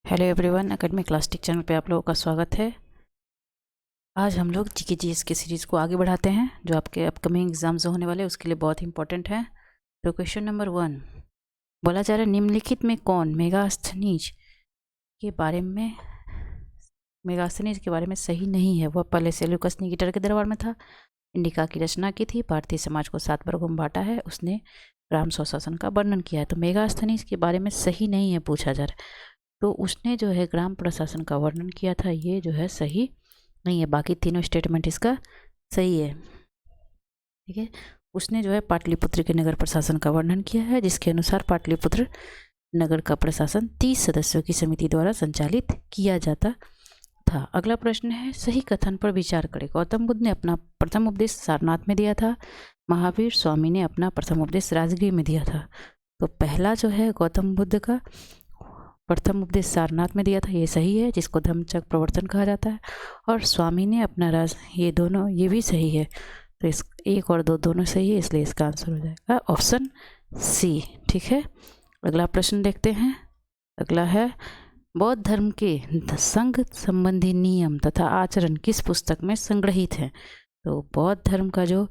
Hello everyone, academic clastic channel पे आप लोगों का स्वागत है। आज हम लोग जीके जीएस की सीरीज़ को आगे बढ़ाते हैं जो आपके अपकमिंग एग्जाम्स होने वाले उसके लिए बहुत इंपॉर्टेंट है। तो क्वेश्चन नंबर 1 बोला जा रहा है, निम्नलिखित में कौन मेगास्थनीज के बारे में सही नहीं है। वह पहले सेल्यूकस निकेटर के दरबार में था, इंडिका की रचना की थी, भारतीय समाज को 7 वर्गों में बांटा है, उसने ग्राम स्वशासन का वर्णन किया है। तो मेगास्थनीज के बारे में सही नहीं है पूछा जा रहा है, तो उसने जो है ग्राम प्रशासन का वर्णन किया था, ये जो है सही नहीं है। बाकी तीनों स्टेटमेंट इसका सही है। ठीक है, उसने जो है पाटलिपुत्र के नगर प्रशासन का वर्णन किया है, जिसके अनुसार पाटलिपुत्र नगर का प्रशासन 30 सदस्यों की समिति द्वारा संचालित किया जाता था। अगला प्रश्न है, सही कथन पर विचार करें। गौतम बुद्ध ने अपना प्रथम उपदेश सारनाथ में दिया था, महावीर स्वामी ने अपना प्रथम उपदेश राजगीर में दिया था। तो पहला जो है गौतम बुद्ध का प्रथम उपदेश सारनाथ में दिया था, ये सही है, जिसको धम्मचक्र प्रवर्तन कहा जाता है। और स्वामी ने अपना ये भी सही है। तो इस 1 और 2 दोनों सही है, इसलिए इसका आंसर हो जाएगा ऑप्शन सी। ठीक है, अगला प्रश्न देखते हैं। अगला है, बौद्ध धर्म के संघ संबंधी नियम तथा आचरण किस पुस्तक में संग्रहित है। तो बौद्ध धर्म का जो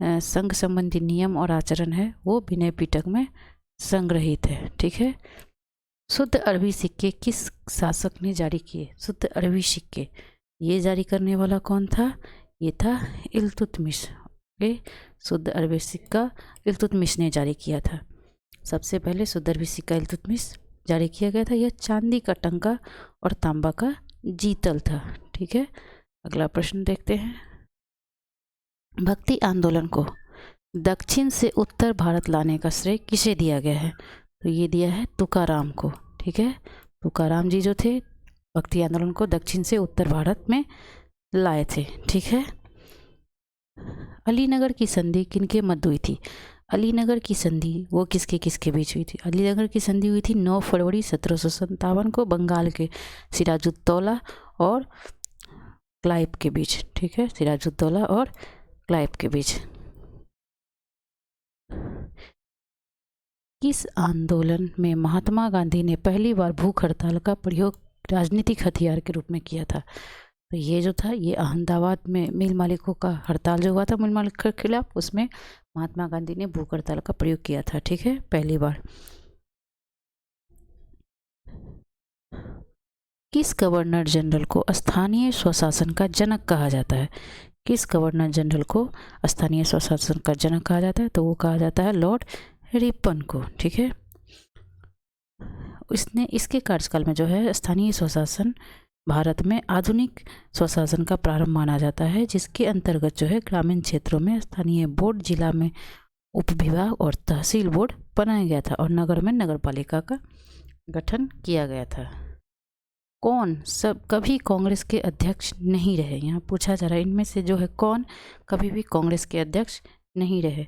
संघ संबंधी नियम और आचरण है वो विनय पिटक में संग्रहित है। ठीक है, शुद्ध अरबी सिक्के किस शासक ने जारी किए। शुद्ध अरबी सिक्के ये जारी करने वाला कौन था, ये था इल्तुतमिश। शुद्ध अरबी सिक्का इल्तुतमिश ने जारी किया था। सबसे पहले शुद्ध अरबी सिक्का इल्तुतमिश जारी किया गया था। यह चांदी का टंका और तांबा का जीतल था। ठीक है, अगला प्रश्न देखते हैं। भक्ति आंदोलन को दक्षिण से उत्तर भारत लाने का श्रेय किसे दिया गया है। तो ये दिया है तुकाराम को। ठीक है, तुकाराम जी जो थे भक्ति आंदोलन को दक्षिण से उत्तर भारत में लाए थे। ठीक है, अलीनगर की संधि किनके मध्य हुई थी। अलीनगर की संधि वो किसके किसके बीच हुई थी। अलीनगर की संधि हुई थी 9 फरवरी 1757 को बंगाल के सिराजुद्दौला और क्लाइव के बीच। ठीक है, सिराजुद्दौला और क्लाइव के बीच। किस आंदोलन में महात्मा गांधी ने पहली बार भूख हड़ताल का प्रयोग राजनीतिक हथियार के रूप में किया था। तो ये जो था, ये अहमदाबाद में मिल मालिकों का हड़ताल जो हुआ था मिल मालिक के खिलाफ, उसमें महात्मा गांधी ने भूख हड़ताल का प्रयोग किया था। ठीक है, पहली बार। किस गवर्नर जनरल को स्थानीय स्वशासन का जनक कहा जाता है। किस गवर्नर जनरल को स्थानीय स्वशासन का जनक कहा जाता है। तो वो कहा जाता है लॉर्ड रिपन को। ठीक है, इसके कार्यकाल में जो है स्थानीय स्वशासन भारत में आधुनिक स्वशासन का प्रारंभ माना जाता है, जिसके अंतर्गत जो है ग्रामीण क्षेत्रों में स्थानीय बोर्ड, जिला में उपविभाग और तहसील बोर्ड बनाया गया था और नगर में नगरपालिका का गठन किया गया था। कौन सब कभी कांग्रेस के अध्यक्ष नहीं रहे। यहाँ पूछा जा रहा है इनमें से जो है कौन कभी भी कांग्रेस के अध्यक्ष नहीं रहे।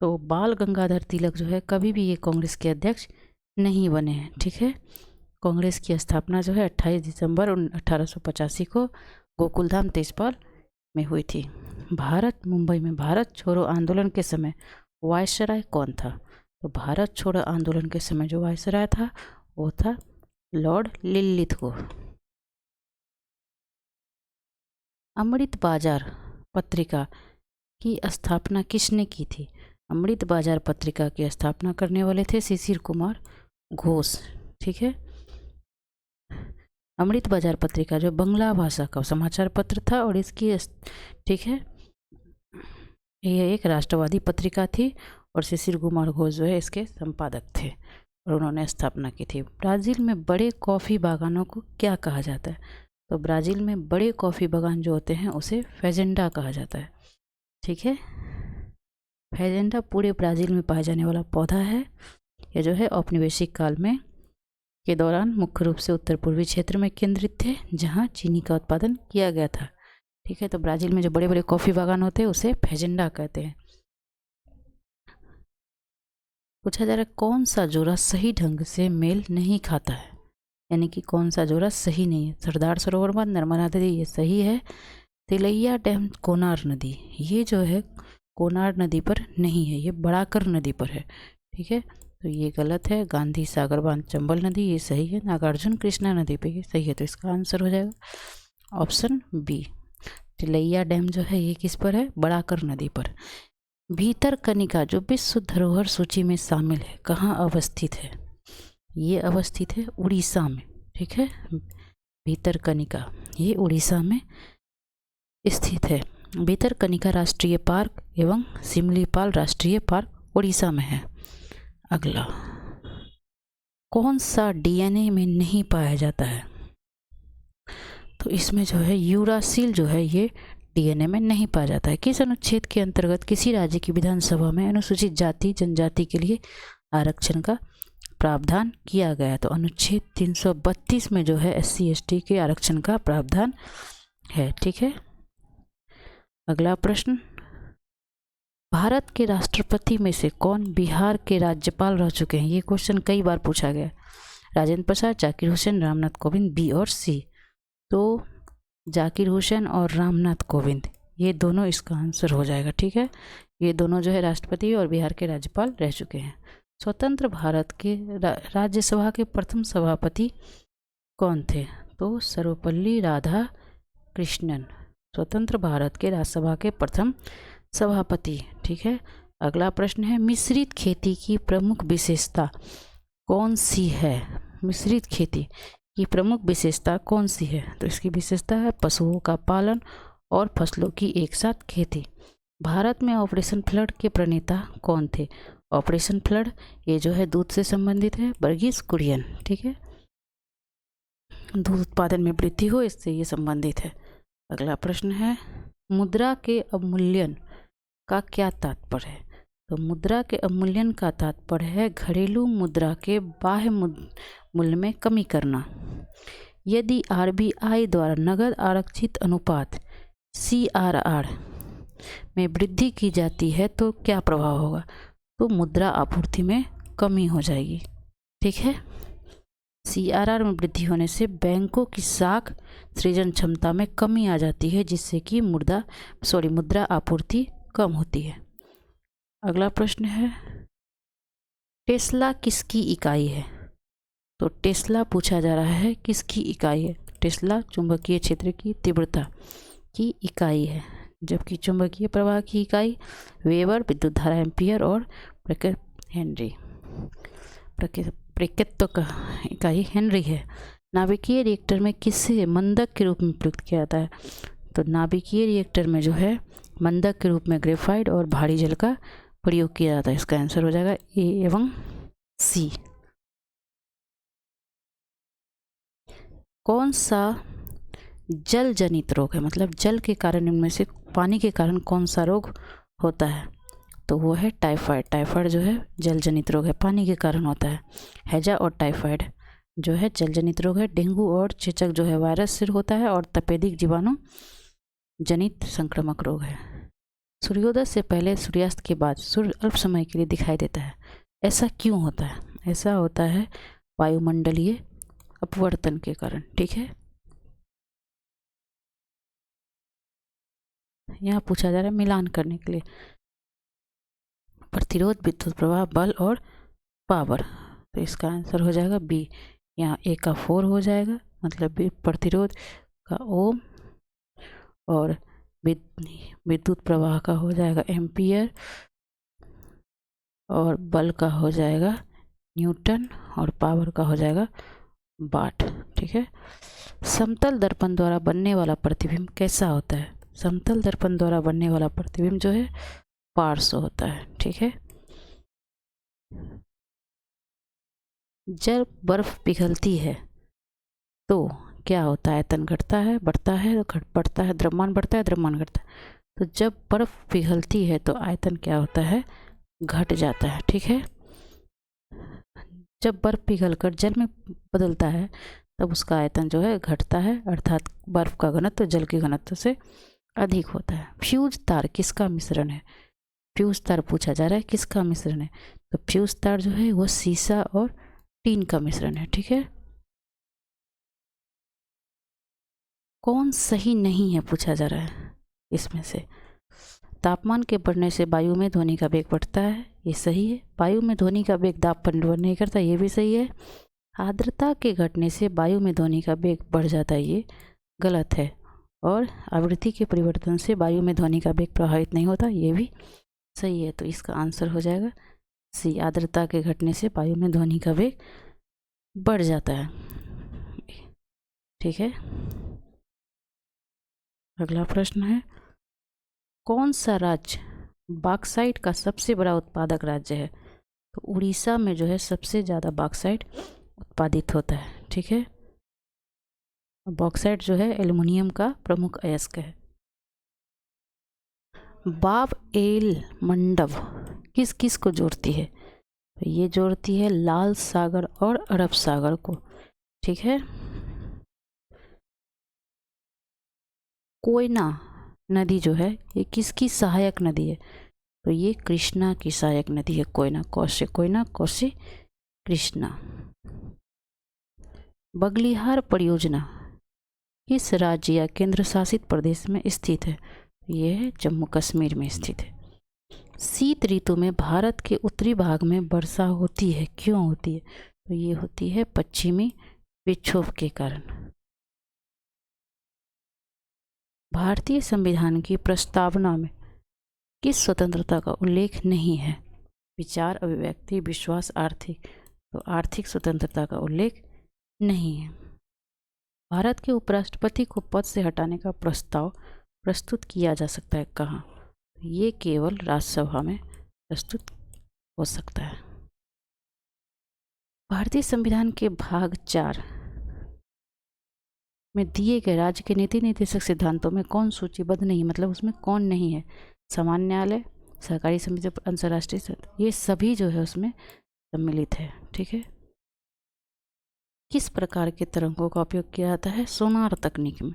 तो बाल गंगाधर तिलक जो है कभी भी ये कांग्रेस के अध्यक्ष नहीं बने हैं। ठीक है, कांग्रेस की स्थापना जो है 28 दिसंबर 1885 को गोकुलधाम तेजपाल में हुई थी। मुंबई में भारत छोड़ो आंदोलन के समय वायसराय कौन था। तो भारत छोड़ो आंदोलन के समय जो वायसराय था वो था लॉर्ड लिलिथगो। अमृत बाजार पत्रिका की स्थापना किसने की थी। अमृत बाजार पत्रिका की स्थापना करने वाले थे शिशिर कुमार घोष। ठीक है, अमृत बाजार पत्रिका जो बंगला भाषा का समाचार पत्र था और इसकी ठीक है यह एक राष्ट्रवादी पत्रिका थी और शिशिर कुमार घोष जो है इसके संपादक थे और उन्होंने स्थापना की थी। ब्राज़ील में बड़े कॉफ़ी बागानों को क्या कहा जाता है। तो ब्राज़ील में बड़े कॉफ़ी बागान जो होते हैं उसे फेजेंडा कहा जाता है। ठीक है, फेजेंडा पूरे ब्राज़ील में पाया जाने वाला पौधा है। यह जो है औपनिवेशिक काल में के दौरान मुख्य रूप से उत्तर पूर्वी क्षेत्र में केंद्रित थे, जहां चीनी का उत्पादन किया गया था। ठीक है, तो ब्राज़ील में जो बड़े बड़े कॉफ़ी बागान होते हैं उसे फेजेंडा कहते हैं। पूछा जा रहा है कौन सा जोड़ा सही ढंग से मेल नहीं खाता है, यानी कि कौन सा जोड़ा सही नहीं है। सरदार सरोवर बांध, नर्मदा नदी ये सही है। तिलैया डैम कोनार नदी ये जो है कोनार नदी पर नहीं है, ये बड़ाकर नदी पर है। ठीक है, तो ये गलत है। गांधी सागर बांध चंबल नदी, ये सही है। नागार्जुन कृष्णा नदी पे, ये सही है। तो इसका आंसर हो जाएगा ऑप्शन बी। तिलैया डैम जो है ये किस पर है? बड़ाकर नदी पर। भीतरकनिका जो विश्व धरोहर सूची में शामिल है, कहाँ अवस्थित है? ये अवस्थित है उड़ीसा में, ठीक है। भीतरकनिका ये उड़ीसा में स्थित है। भीतरकनिका राष्ट्रीय पार्क एवं सिमलीपाल राष्ट्रीय पार्क उड़ीसा में है। अगला, कौन सा डीएनए में नहीं पाया जाता है? तो इसमें जो है यूरासिल जो है ये डीएनए में नहीं पाया जाता है। किस अनुच्छेद के अंतर्गत किसी राज्य की विधानसभा में अनुसूचित जाति जनजाति के लिए आरक्षण का प्रावधान किया गया? तो अनुच्छेद 332 में जो है SC/ST के आरक्षण का प्रावधान है, ठीक है। अगला प्रश्न, भारत के राष्ट्रपति में से कौन बिहार के राज्यपाल रह चुके हैं? ये क्वेश्चन कई बार पूछा गया। राजेंद्र प्रसाद, जाकिर हुसैन, रामनाथ कोविंद, बी और सी? तो जाकिर हुसैन और रामनाथ कोविंद ये दोनों इसका आंसर हो जाएगा, ठीक है। ये दोनों जो है राष्ट्रपति और बिहार के राज्यपाल रह चुके हैं। स्वतंत्र भारत के राज्यसभा के प्रथम सभापति कौन थे? तो सर्वपल्ली राधा कृष्णन स्वतंत्र भारत के राज्यसभा के प्रथम सभापति, ठीक है। अगला प्रश्न है, मिश्रित खेती की प्रमुख विशेषता कौन सी है? मिश्रित खेती की प्रमुख विशेषता कौन सी है? तो इसकी विशेषता है पशुओं का पालन और फसलों की एक साथ खेती। भारत में ऑपरेशन फ्लड के प्रणेता कौन थे? ऑपरेशन फ्लड ये जो है दूध से संबंधित है, वर्गीस कुरियन, ठीक है। दूध उत्पादन में वृद्धि हो, इससे ये संबंधित है। अगला प्रश्न है, मुद्रा के अवमूल्यन का क्या तात्पर्य है? तो मुद्रा के अवमूल्यन का तात्पर्य है घरेलू मुद्रा के बाह्य मूल्य में कमी करना। यदि RBI द्वारा नगद आरक्षित अनुपात CRR में वृद्धि की जाती है तो क्या प्रभाव होगा? तो मुद्रा आपूर्ति में कमी हो जाएगी, ठीक है। CRR में वृद्धि होने से बैंकों की साख सृजन क्षमता में कमी आ जाती है, जिससे कि मुद्रा आपूर्ति कम होती है। अगला प्रश्न है, टेस्ला किसकी इकाई है? तो टेस्ला पूछा जा रहा है किसकी इकाई है? टेस्ला चुंबकीय क्षेत्र की तीव्रता की इकाई है, जबकि चुंबकीय प्रवाह की इकाई वेबर, विद्युत धारा एम्पियर और प्रकृत्व का इकाई हेनरी है। नाभिकीय रिएक्टर में किसे मंदक के रूप में प्रयुक्त किया जाता है? तो नाभिकीय रिएक्टर में जो है मंदक के रूप में ग्रेफाइट और भारी जल का प्रयोग किया जाता है। इसका आंसर हो जाएगा ए एवं सी। कौन सा जल जनित रोग है? मतलब जल के कारण, इनमें से पानी के कारण कौन सा रोग होता है? तो वो है टाइफाइड। टाइफाइड जो है जल जनित रोग है, पानी के कारण होता है। हैजा और टाइफाइड जो है जल जनित रोग है। डेंगू और चेचक जो है वायरस से होता है, और तपेदिक जीवाणु जनित संक्रामक रोग है। सूर्योदय से पहले सूर्यास्त के बाद सूर्य अल्प समय के लिए दिखाई देता है, ऐसा क्यों होता है? ऐसा होता है वायुमंडलीय अपवर्तन के कारण, ठीक है। यहाँ पूछा जा रहा है मिलान करने के लिए प्रतिरोध, विद्युत प्रवाह, बल और पावर। तो इसका आंसर हो जाएगा बी। यहाँ ए का 4 हो जाएगा, मतलब प्रतिरोध का ओम, और विद्युत प्रवाह का हो जाएगा एम्पियर, और बल का हो जाएगा न्यूटन, और पावर का हो जाएगा वाट, ठीक है। समतल दर्पण द्वारा बनने वाला प्रतिबिंब कैसा होता है? समतल दर्पण द्वारा बनने वाला प्रतिबिंब जो है पार्श्व होता है, ठीक है। जब बर्फ पिघलती है तो क्या होता है? आयतन घटता है, बढ़ता है, बढ़ता है, द्रव्यमान बढ़ता है, द्रव्यमान घटता है। तो जब बर्फ पिघलती है तो आयतन क्या होता है? घट जाता है, ठीक है। जब बर्फ पिघलकर जल में बदलता है तब उसका आयतन जो है घटता है, अर्थात बर्फ का घनत्व जल के घनत्व से अधिक होता है। फ्यूज तार किसका मिश्रण है? फ्यूज तार पूछा जा रहा है किसका मिश्रण है? तो फ्यूज तार जो है वो सीसा और टीन का मिश्रण है, ठीक है। कौन सही नहीं है पूछा जा रहा है इसमें से? तापमान के बढ़ने से वायु में ध्वनि का वेग बढ़ता है, ये सही है। वायु में ध्वनि का वेग दाब पर निर्भर नहीं करता, ये भी सही है। आर्द्रता के घटने से वायु में ध्वनि का वेग बढ़ जाता है, ये गलत है। और आवृत्ति के परिवर्तन से वायु में ध्वनि का वेग प्रभावित नहीं होता, ये भी सही है। तो इसका आंसर हो जाएगा सी, आर्द्रता के घटने से वायु में ध्वनि का वेग बढ़ जाता है। ठीक है, अगला प्रश्न है, कौन सा राज्य बॉक्साइट का सबसे बड़ा उत्पादक राज्य है? तो उड़ीसा में जो है सबसे ज़्यादा बॉक्साइट उत्पादित होता है। ठीक है, बॉक्साइट जो है एल्युमिनियम का प्रमुख अयस्क है। बाब एल मंडब किस किस को जोड़ती है? तो ये जोड़ती है लाल सागर और अरब सागर को। ठीक है, कोयना नदी जो है ये किसकी सहायक नदी है? तो ये कृष्णा की सहायक नदी है। कोयना कोसी कृष्णा। बगलिहार परियोजना किस राज्य या केंद्र शासित प्रदेश में स्थित है? ये है जम्मू कश्मीर में स्थित है। शीत ऋतु में भारत के उत्तरी भाग में वर्षा होती है, क्यों होती है? तो ये होती है पश्चिमी विक्षोभ के कारण। भारतीय संविधान की प्रस्तावना में किस स्वतंत्रता का उल्लेख नहीं है? विचार, अभिव्यक्ति, विश्वास, आर्थिक। तो आर्थिक स्वतंत्रता का उल्लेख नहीं है। भारत के उपराष्ट्रपति को पद से हटाने का प्रस्ताव प्रस्तुत किया जा सकता है कहाँ? ये केवल राज्यसभा में प्रस्तुत हो सकता है। भारतीय संविधान के भाग 4 में दिए गए राज्य के नीति निर्देशक सिद्धांतों में कौन सूचीबद्ध नहीं, मतलब उसमें कौन नहीं है? सामान्य न्यायालय, सहकारी समिति, अंतर्राष्ट्रीय, ये सभी जो है उसमें सम्मिलित है। ठीक है, किस प्रकार के तरंगों का उपयोग किया जाता है सोनार तकनीक में?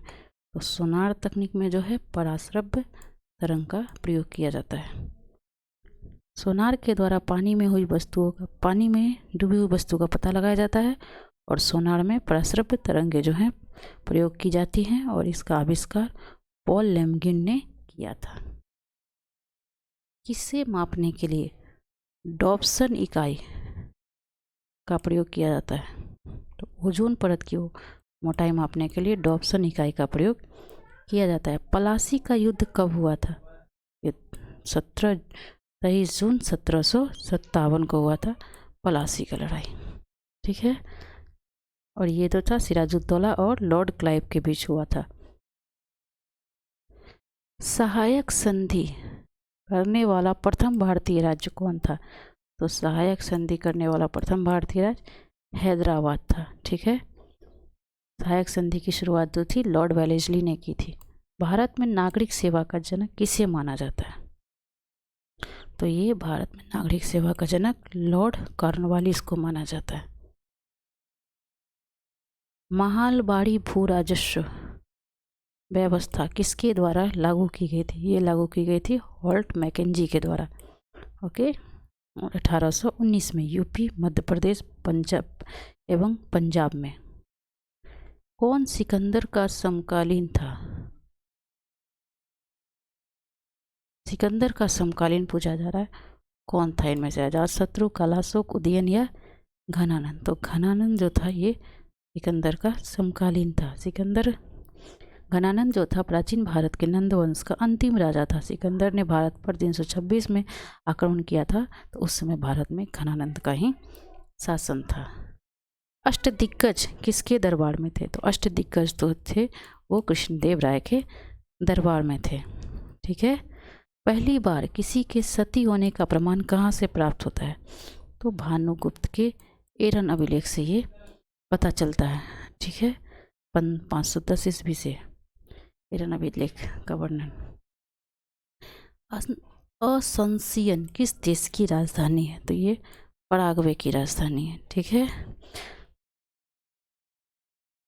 तो सोनार तकनीक में जो है पराश्रव्य तरंग का प्रयोग किया जाता है। सोनार के द्वारा पानी में डूबी हुई वस्तु का पता लगाया जाता है और सोनार में पराश्रव्य तरंगें जो हैं प्रयोग की जाती हैं, और इसका आविष्कार पॉल लेमगिन ने किया था। किसे मापने के लिए डॉप्सन इकाई का प्रयोग किया जाता है? तो ओजोन परत की मोटाई मापने के लिए डॉप्सन इकाई का प्रयोग किया जाता है। पलासी का युद्ध कब हुआ था? ये 23 जून 1757 को हुआ था पलासी का लड़ाई। ठीक है, और ये तो था सिराजुद्दौला और लॉर्ड क्लाइव के बीच हुआ था। सहायक संधि करने वाला प्रथम भारतीय राज्य कौन था? तो सहायक संधि करने वाला प्रथम भारतीय राज्य हैदराबाद था। ठीक है, सहायक संधि की शुरुआत जो थी लॉर्ड वेलेस्ली ने की थी। भारत में नागरिक सेवा का जनक किसे माना जाता है? तो ये भारत में नागरिक सेवा का जनक लॉर्ड कॉर्नवालिस को माना जाता है। महालबाड़ी भू राजस्व व्यवस्था किसके द्वारा लागू की गई थी? ये लागू की गई थी हॉल्ट मैकेंजी के द्वारा। ओके, 1819 में यूपी, मध्य प्रदेश, पंजाब में। कौन सिकंदर का समकालीन था? सिकंदर का समकालीन पूछा जा रहा है, कौन था इनमें से? अजातशत्रु, कालाशोक, उदयन या घनानंद? तो घनानंद जो था ये सिकंदर का समकालीन था। घनानंद जो था प्राचीन भारत के नंद वंश का अंतिम राजा था। सिकंदर ने भारत पर 326 में आक्रमण किया था, तो उस समय भारत में घनानंद का ही शासन था। अष्टदिग्गज किसके दरबार में थे? तो अष्टदिग्गज तो थे वो कृष्णदेव राय के दरबार में थे। ठीक है, पहली बार किसी के सती होने का प्रमाण कहाँ से प्राप्त होता है? तो भानुगुप्त के एरन अभिलेख से ये पता चलता है। ठीक है, 510 ईस्वी से एरन अभिलेख का वर्णन। असंसियन किस देश की राजधानी है? तो ये पराग्वे की राजधानी है। ठीक है,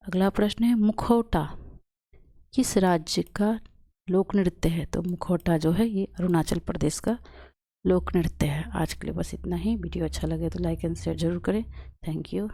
अगला प्रश्न है, मुखौटा किस राज्य का लोक नृत्य है? तो मुखौटा जो है ये अरुणाचल प्रदेश का लोक नृत्य है। आज के लिए बस इतना ही। वीडियो अच्छा लगे तो लाइक एंड शेयर जरूर करें। Thank you.